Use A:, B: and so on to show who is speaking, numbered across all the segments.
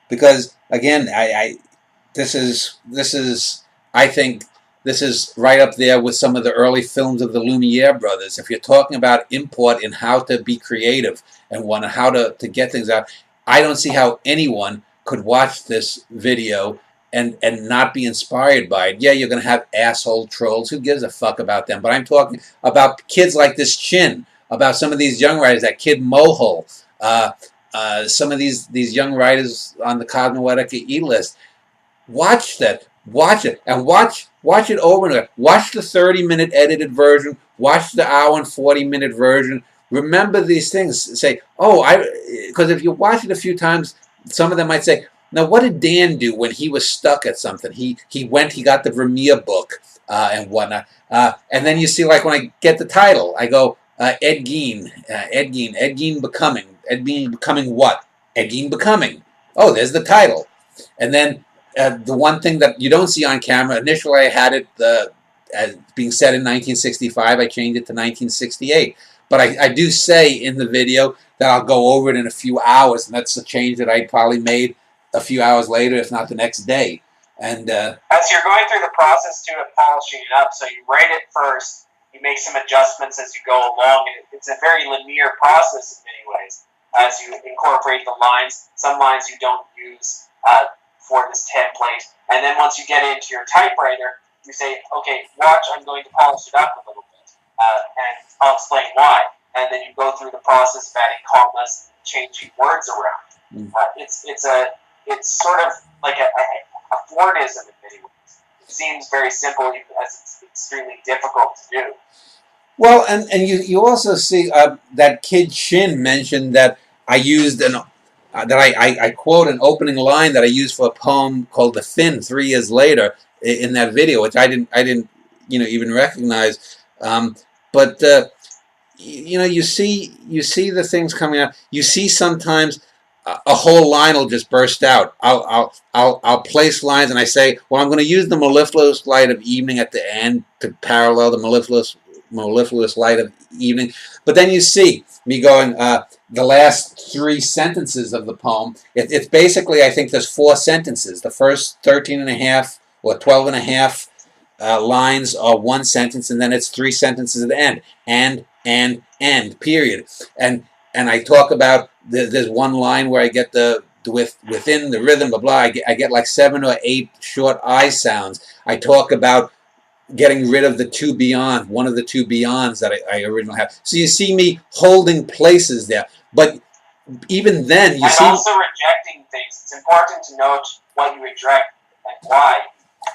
A: Because again, this is I think this is right up there with some of the early films of the Lumiere brothers. If you're talking about import and how to be creative and how to get things out, I don't see how anyone could watch this video and not be inspired by it. Yeah, you're going to have asshole trolls. Who gives a fuck about them? But I'm talking about kids like this Chin, about some of these young writers, that kid Mohol, some of these young writers on the Cosmoetica E-list. Watch that. Watch it. And watch it over and over. Watch the 30-minute edited version. Watch the hour and 40-minute version. Remember these things. Say, oh, because if you watch it a few times, some of them might say, now what did Dan do when he was stuck at something? He got the Vermeer book and whatnot. And then you see, like, when I get the title, I go, Ed Gein, Ed Gein becoming what? Ed Gein becoming. Oh, there's the title. And then the one thing that you don't see on camera, initially I had it as being set in 1965. I changed it to 1968. But I do say in the video that I'll go over it in a few hours, and that's a change that I probably made a few hours later, if not the next day. And
B: as you're going through the process too of polishing it up, so you write it first, you make some adjustments as you go along, and it's a very linear process in many ways. As you incorporate the lines, some lines you don't use for this template, and then once you get into your typewriter, you say, okay, watch, I'm going to polish it up a little bit, and I'll explain why. And then you go through the process of adding commas, changing words around. It's sort of like a Fordism in many ways. It seems very simple, even as it's extremely difficult to do.
A: Well, and you also see that kid Shin mentioned that I used I quote an opening line that I used for a poem called "The Fin" 3 years later in that video, which I didn't even recognize. But you see the things coming out. You see sometimes a whole line will just burst out. I'll place lines and I say, well, I'm going to use the mellifluous light of evening at the end to parallel the mellifluous light of evening. But then you see me going the last 3 sentences of the poem. It's basically, I think there's 4 sentences. The first 13 and a half or 12 and a half lines are 1 sentence, and then it's 3 sentences at the end. And, period. And I talk about, there's one line where I get within the rhythm, blah, blah, I get like 7 or 8 short I sounds. I talk about getting rid of the 2 beyond, one of the 2 beyonds that I originally have. So you see me holding places there. But even then, you see...
B: And also rejecting things. It's important to note what you reject and why.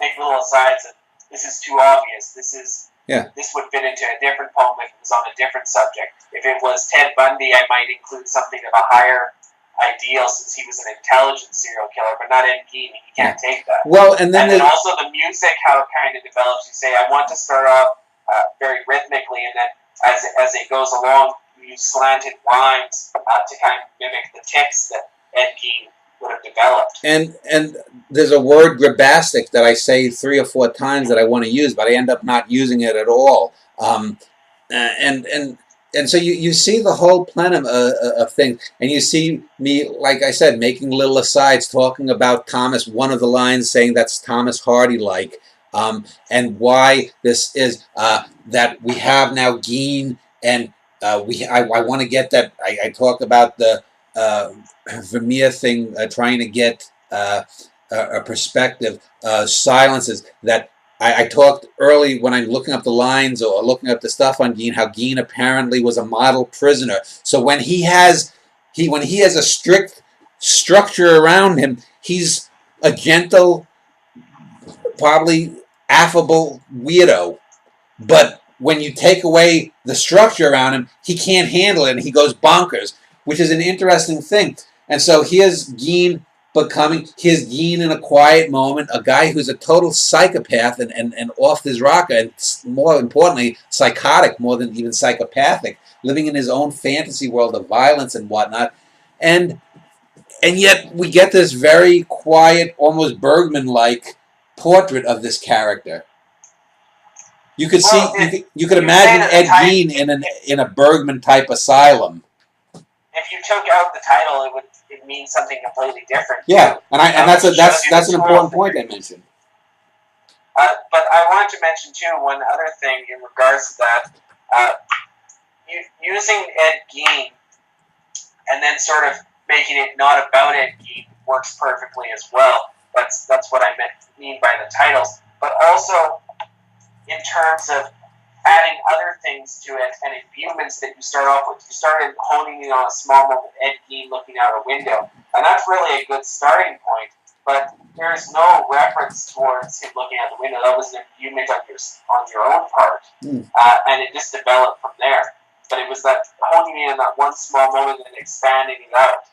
B: Make little asides that this is too obvious. This would fit into a different poem if it was on a different subject. If it was Ted Bundy, I might include something of a higher ideal, since he was an intelligent serial killer, but not Ed Gein. He can't take that.
A: Well, and then
B: also the music, how it kind of develops. You say, I want to start off very rhythmically, and then as it goes along, you use slanted rhymes to kind of mimic the ticks that Ed Gein would have developed.
A: And there's a word, grabastic, that I say 3 or 4 times that I want to use, but I end up not using it at all. And so you see the whole plenum of things, and you see me, like I said, making little asides, talking about Thomas, one of the lines saying that's Thomas Hardy-like, and why this is that we have now Gein, and I want to get that. I talk about the Vermeer thing, trying to get a perspective, silences that. I talked early when I'm looking up the lines or looking up the stuff on Gein, how Gein apparently was a model prisoner. So when he has a strict structure around him, he's a gentle, probably affable weirdo. But when you take away the structure around him, he can't handle it and he goes bonkers, which is an interesting thing. And so here's Gein becoming his Gein in a quiet moment, a guy who's a total psychopath and off his rocker, and more importantly, psychotic more than even psychopathic, living in his own fantasy world of violence and whatnot. And yet we get this very quiet, almost Bergman-like portrait of this character. You could you could imagine Ed Gein in a Bergman-type asylum.
B: If you took out the title, it means something completely different.
A: Yeah, and that's an important point I mentioned.
B: But I wanted to mention too one other thing in regards to that. Using Ed Gein and then sort of making it not about Ed Gein works perfectly as well. That's what I mean by the titles. But also in terms of adding other things to it and imbuements that you start off with. You started honing in on a small moment, Ed Gein looking out a window. And that's really a good starting point. But there's no reference towards him looking out the window. That was an imbuement on your own part. And it just developed from there. But it was that honing in on that one small moment and expanding it out.